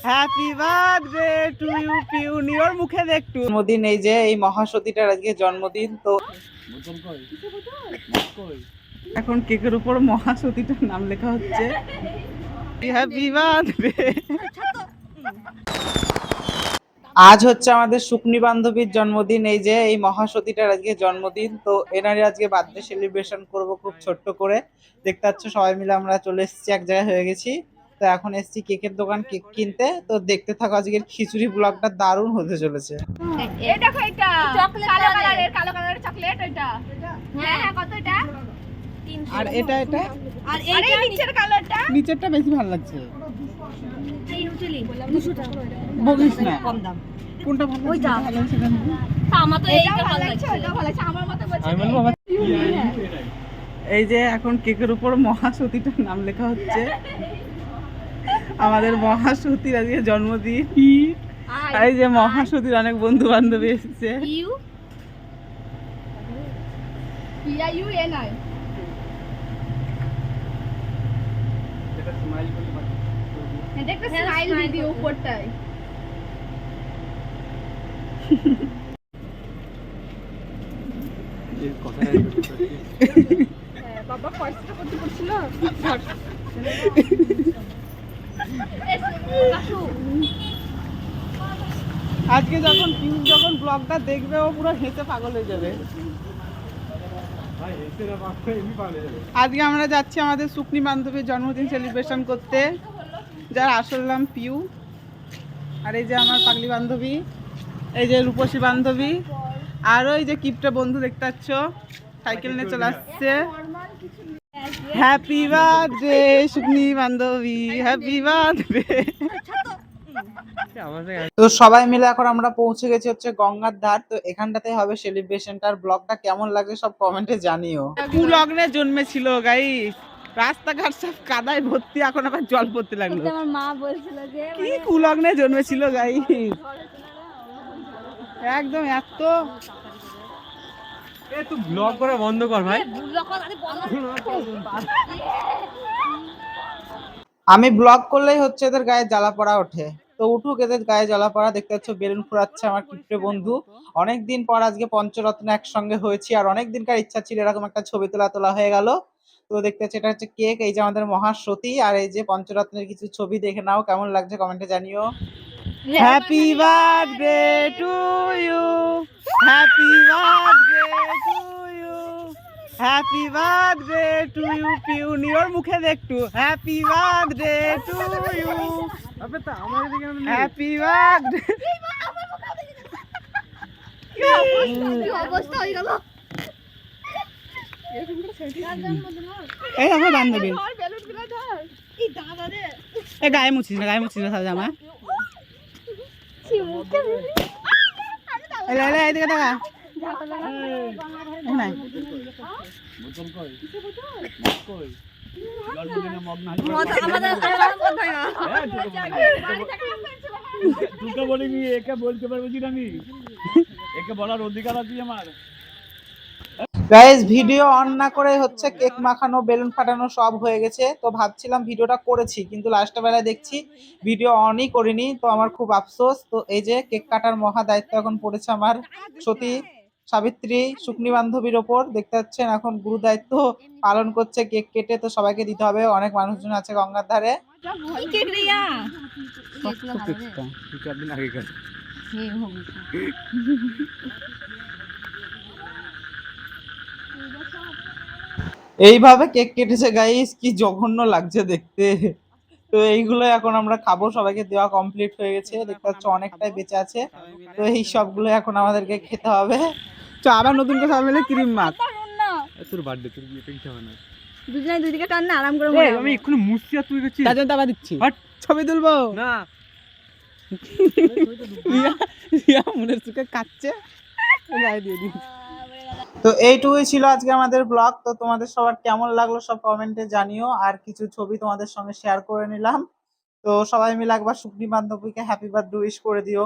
Happy birthday to you Piuni, ওর মুখে দেখ একটু। জন্মদিন, এই যে এই মহাসতীটার আজকে জন্মদিন। তো এখন কেকের উপর মহাসতীটার নাম লেখা হচ্ছে। Happy birthday. আজ হচ্ছে আমাদের শুকনি বান্ধবীর জন্মদিন, এই যে এই মহাসতীটার আজকে জন্মদিন। তো এনারে আজকে বার্থডে সেলিব্রেশন করব খুব ছোট্ট করে। দেখতে পাচ্ছ সবাই মিলে আমরা চলে এসেছি, এক জায়গায় হয়ে গেছি। তো এখন এসেছি কেকের দোকান, কেক কিনতে। তো দেখতে থাকো আজকের খিচুড়ি ব্লগটা, দারুণ হতে চলেছে। এই দেখো এটা চকলেট, কালো কালারের চকলেট এটা। হ্যাঁ হ্যাঁ, কত এটা? 300। আর এটা আর এই নিচের কালারটা, নিচেরটা বেশি ভালো লাগছে। এই উচলি 200 টাকা। বলিস না, কম দাম। কোনটা ভালো লাগছে? ওইটা ভালো লাগছে কেন? আমার তো এইটা ভালো লাগছে, ওইটা ভালো লাগছে আমার মতে বলছি। আমি বলবো এই যে এখন কেকের উপর মহাসতীটার নাম লেখা হচ্ছে। আমাদের মহাসতীর আজকে জন্মদিন। আর এই যে মহাসতীর অনেক বন্ধু বান্ধবী এসেছে। ইউ ইউ এ নাই। এটা স্মাইল করে বাকি। এটা একটা স্মাইল ভিডিও উপরটায়। এই কথাটা হ্যাঁ বাবা কষ্ট করতে পড়ছিল। আজকে যখন পিউষ যখন ব্লগটা দেখবে ও পুরো হেসে পাগল হয়ে যাবে। আজকে আমরা যাচ্ছি আমাদের শুকনি বান্ধবীর জন্মদিন সেলিব্রেশন করতে, যার আসল নাম পিউ। আর এই যে আমার পাগলি বান্ধবী, এই যে রূপসী বান্ধবী, আর ওই যে কিপটা বন্ধু দেখতে পাচ্ছ সাইকেল নিয়ে চলে আসছে। হ্যাপি বার্থডে শুকনি বান্ধবী, হ্যাপি বার্থডে। তো সবাই মিলে এখন আমরা পৌঁছে গেছি হচ্ছে গঙ্গার ধার। তো এখানটাতে হবে সেলিব্রেশনটার। ব্লগটা কেমন লাগছে সব কমেন্টে জানিও। কুলগ্নে জন্মেছিল গাইস, রাস্তাঘাট সব কাদায় ভর্তি, এখন আবার জল পড়তে লাগলো। আমার মা বলছিল যে কি কুলগ্নে জন্মেছিল গাইস, একদম এত। এ তুই ব্লগ করা বন্ধ কর ভাই। আমি ব্লগ করলেই হচ্ছে এদের গায়ে জ্বালা পড়া ওঠে। তো উঠুক, এদের গায়ে জ্বালা পড়া। দেখতে পাচ্ছ বেলুন ফুরাচ্ছে আমার কিপটে বন্ধু। অনেকদিন পর আজকে পঞ্চরত্ন একসঙ্গে হয়েছি, আর অনেক দিনকার ইচ্ছা ছিল এরকম একটা ছবি তোলা হয়ে গেল। তো দেখতে পাচ্ছ এটা হচ্ছে কেক, এই যে আমাদের মহাসতী, আর এই যে পঞ্চরত্নের কিছু ছবি দেখে নাও, কেমন লাগছে কমেন্টে জানিও। Happy birthday to you, happy birthday to you, happy birthday to you Piuni, ওর মুখে দেখ একটু। হ্যাপি বার্থডে টু ইউ, আবে তা আমার দিকে আমি হ্যাপি বার্থডে। কি অবস্থা হয়ে গেল। এই আমার বান্ধবী, ধর বেলুনগুলো ধর। এই দাদা রে, এই গায়ে মুছিস না, গায়ে মুছিস না সাজা আমার। এলে এলে এদিকে দেখা। এই নাই। বোতল কই কই জন্মদিনে মগ না আমাদের তুকে বলিনি, একে বলতে পারবো কি আমি? একে বলার অধিকার আছে আমার। গাইস ভিডিও অন না করে হচ্ছে কেক মাখানো বেলুন ফাটানো সব হয়ে গেছে। তো ভাবছিলাম ভিডিওটা করেছি, কিন্তু লাস্টের বেলায় দেখছি ভিডিও অনই করিনি। তো আমার খুব আফসোস। তো এই যে কেক কাটার মহা দায়িত্ব এখন পড়েছে আমার সতী সাবিত্রী শুকনি বান্ধবীর ওপর। দেখতে পাচ্ছেন এখন গুরু দায়িত্ব পালন করছে কেক কেটে। তো সবাইকে দিতে হবে, অনেক মানুষজন আছে গঙ্গার ধারে। কি কেক রে ইয়া? তুই 4 দিন আগে কাজ এইভাবে কেক কেটেছে গাইস, কি জঘন্য লাগছে দেখতে। তো এইগুলো এখন আমরা খাবো, সবাইকে দেওয়া কমপ্লিট হয়ে গেছে। দেখতে পাচ্ছ অনেকটাই বেঁচে আছে। তো এই সবগুলো এখন আমাদেরকে খেতে হবে। তো আবার নতুন করে সবাই মিলে ক্রিম মাখ। তোর বার্থডে, তোর বিয়ে পেইতে হবে না। দুজনে দুই দিকে টান না, আরাম করে এই আমি এক্ষুনি মুছছি আর তুই গেছিস। তার জন্য আবার দিচ্ছি, হাট। ছবি তুলবো না রিয়া, রিয়া মনের চোখে কাচ্ছে, গায়ে দিয়ে দিই। তো এইটুকুই ছিল আজকে আমাদের ব্লগ। তো তোমাদের সবার কেমন লাগলো সব কমেন্টে জানিও, আর কিছু ছবি তোমাদের সঙ্গে শেয়ার করে নিলাম। তো সবাই মিলে একবার শুকনি বান্ধবীকে হ্যাপি বার্থডে উইশ করে দিও।